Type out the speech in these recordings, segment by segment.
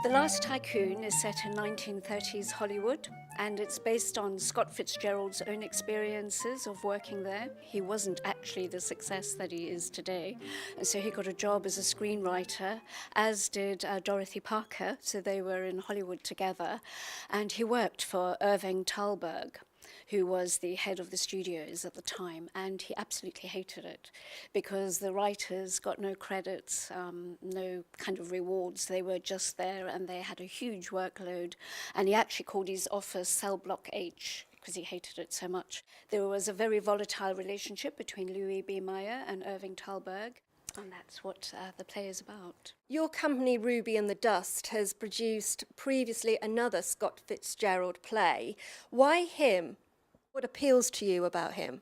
The Last Tycoon is set in 1930s Hollywood, and it's based on Scott Fitzgerald's own experiences of working there. He wasn't actually the success that he is today, and so he got a job as a screenwriter, as did Dorothy Parker, so they were in Hollywood together, and he worked for Irving Thalberg, who was the head of the studios at the time, and he absolutely hated it because the writers got no credits, no kind of rewards. They were just there and they had a huge workload, and he actually called his office Cell Block H because he hated it so much. There was a very volatile relationship between Louie B Meyer and Irving Thalberg, and that's what the play is about. Your company, Ruby and the Dust, has produced previously another Scott Fitzgerald play. Why him? What appeals to you about him?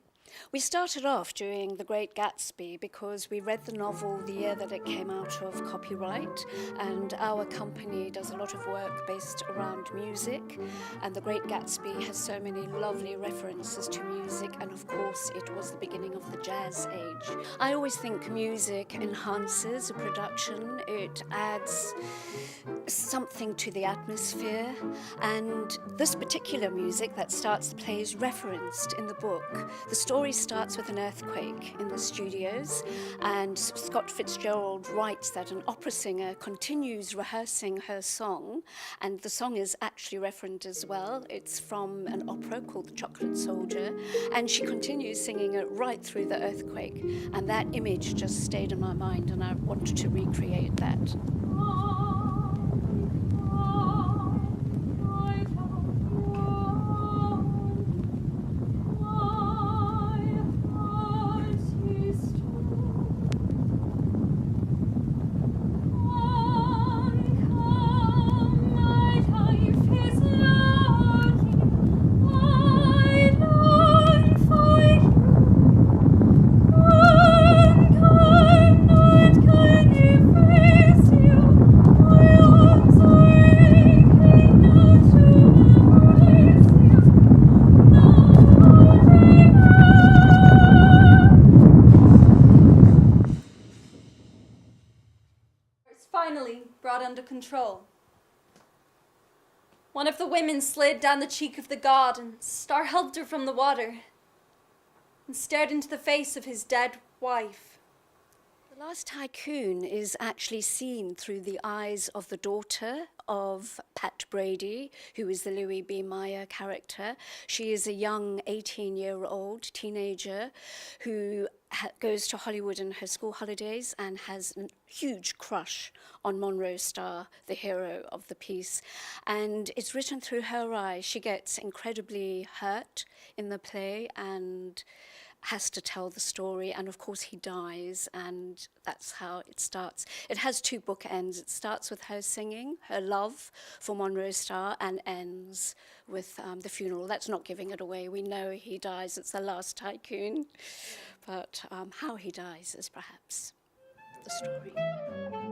We started off doing The Great Gatsby because we read the novel the year that it came out of copyright, and our company does a lot of work based around music, and The Great Gatsby has so many lovely references to music, and of course it was the beginning of the jazz age. I always think music enhances a production, it adds something to the atmosphere, and this particular music that starts the play is referenced in the book. The story starts with an earthquake in the studios, and Scott Fitzgerald writes that an opera singer continues rehearsing her song, and the song is actually referenced as well. It's from an opera called The Chocolate Soldier, and she continues singing it right through the earthquake, and that image just stayed in my mind, and I wanted to recreate that. Finally brought under control. One of the women slid down the cheek of the god, and Star helped her from the water and stared into the face of his dead wife. The Last Tycoon is actually seen through the eyes of the daughter of Pat Brady, who is the Louie B Meyer character. She is a young 18-year-old teenager who goes to Hollywood in her school holidays and has a huge crush on Monroe Starr, the hero of the piece. And it's written through her eyes. She gets incredibly hurt in the play and has to tell the story, and of course he dies, and that's how it starts. It has two bookends. It starts with her singing her love for Monroe Starr and ends with the funeral. That's not giving it away. We know he dies. It's the Last Tycoon. But how he dies is perhaps the story.